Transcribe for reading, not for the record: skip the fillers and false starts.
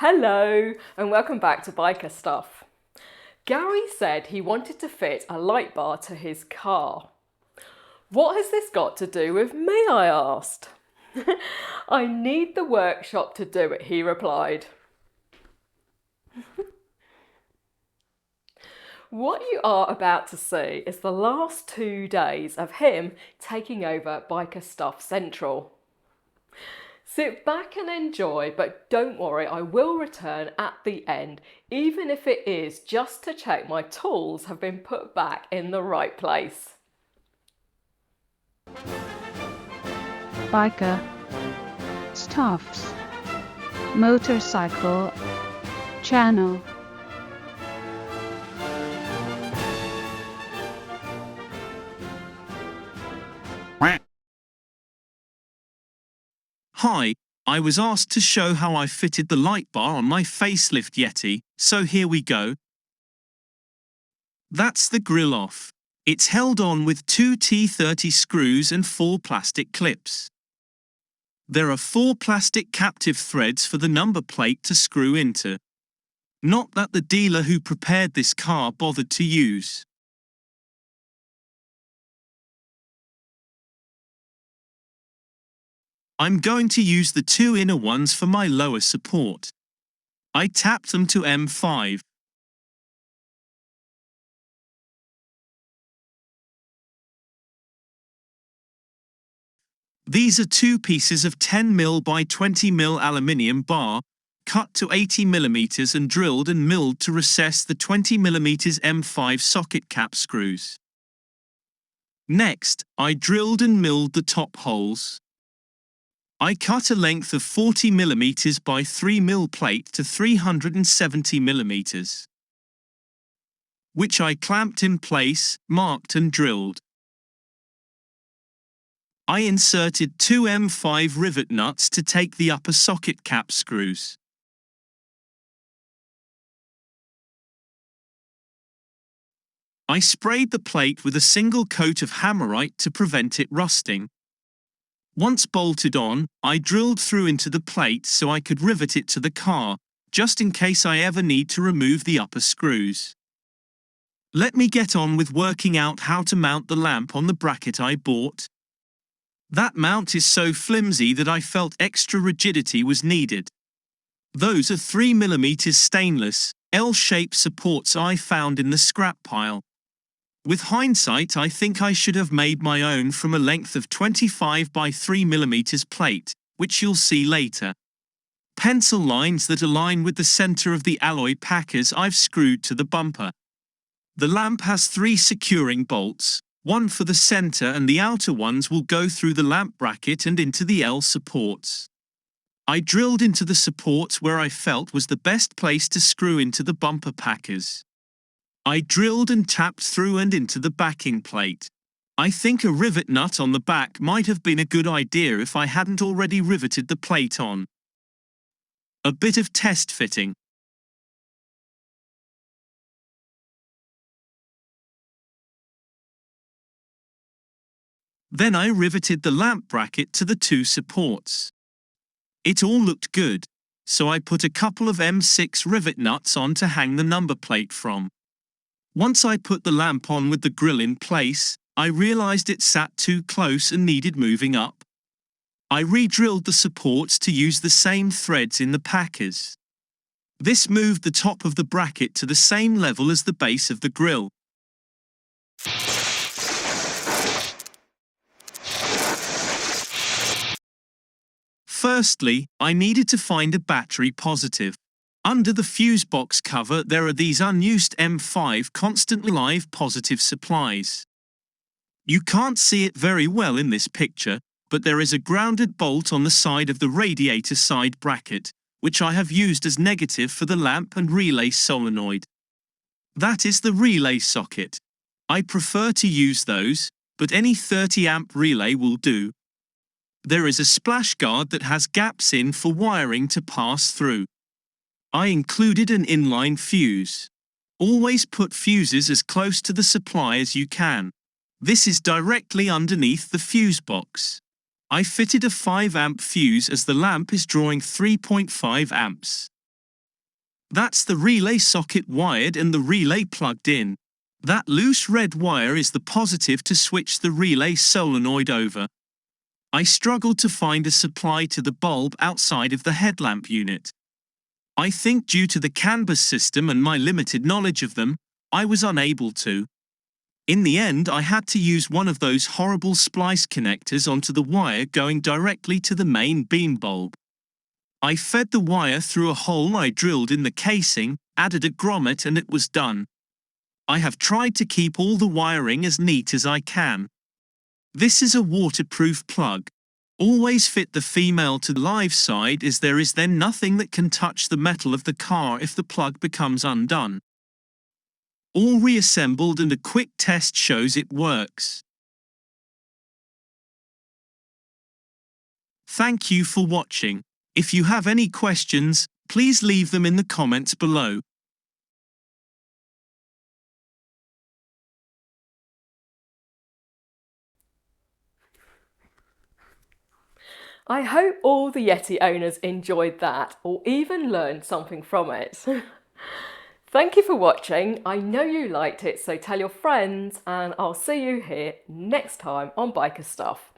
Hello and welcome back to Biker Stuff. Gary said he wanted to fit a light bar to his car. What has this got to do with me, I asked. I need the workshop to do it, he replied. What you are about to see is the last 2 days of him taking over Biker Stuff Central. Sit back and enjoy, but don't worry, I will return at the end, even if it is just to check my tools have been put back in the right place. Biker Stuffs Motorcycle Channel. Hi, I was asked to show how I fitted the light bar on my facelift Yeti, so here we go. That's the grill off. It's held on with 2 T30 screws and 4 plastic clips. There are 4 plastic captive threads for the number plate to screw into. Not that the dealer who prepared this car bothered to use. I'm going to use the 2 inner ones for my lower support. I tapped them to M5. These are 2 pieces of 10mm by 20mm aluminium bar, cut to 80mm and drilled and milled to recess the 20mm M5 socket cap screws. Next, I drilled and milled the top holes. I cut a length of 40mm by 3mm plate to 370mm, which I clamped in place, marked and drilled. I inserted 2 M5 rivet nuts to take the upper socket cap screws. I sprayed the plate with a single coat of hammerite to prevent it rusting. Once bolted on, I drilled through into the plate so I could rivet it to the car, just in case I ever need to remove the upper screws. Let me get on with working out how to mount the lamp on the bracket I bought. That mount is so flimsy that I felt extra rigidity was needed. Those are 3mm stainless, L-shaped supports I found in the scrap pile. With hindsight, I think I should have made my own from a length of 25 by 3mm plate, which you'll see later. Pencil lines that align with the center of the alloy packers I've screwed to the bumper. The lamp has 3 securing bolts, one for the center and the outer ones will go through the lamp bracket and into the L supports. I drilled into the supports where I felt was the best place to screw into the bumper packers. I drilled and tapped through and into the backing plate. I think a rivet nut on the back might have been a good idea if I hadn't already riveted the plate on. A bit of test fitting. Then I riveted the lamp bracket to the 2 supports. It all looked good, so I put a couple of M6 rivet nuts on to hang the number plate from. Once I put the lamp on with the grill in place, I realized it sat too close and needed moving up. I re-drilled the supports to use the same threads in the packers. This moved the top of the bracket to the same level as the base of the grill. Firstly, I needed to find a battery positive. Under the fuse box cover there are these unused M5 constantly live positive supplies. You can't see it very well in this picture, but there is a grounded bolt on the side of the radiator side bracket, which I have used as negative for the lamp and relay solenoid. That is the relay socket. I prefer to use those, but any 30 amp relay will do. There is a splash guard that has gaps in for wiring to pass through. I included an inline fuse. Always put fuses as close to the supply as you can. This is directly underneath the fuse box. I fitted a 5 amp fuse as the lamp is drawing 3.5 amps. That's the relay socket wired and the relay plugged in. That loose red wire is the positive to switch the relay solenoid over. I struggled to find a supply to the bulb outside of the headlamp unit. I think due to the CAN bus system and my limited knowledge of them, I was unable to. In the end, I had to use one of those horrible splice connectors onto the wire going directly to the main beam bulb. I fed the wire through a hole I drilled in the casing, added a grommet, and it was done. I have tried to keep all the wiring as neat as I can. This is a waterproof plug. Always fit the female to the live side, as there is then nothing that can touch the metal of the car if the plug becomes undone. All reassembled and a quick test shows it works. Thank you for watching. If you have any questions, please leave them in the comments below. I hope all the Yeti owners enjoyed that or even learned something from it. Thank you for watching. I know you liked it, so tell your friends, and I'll see you here next time on Biker Stuff.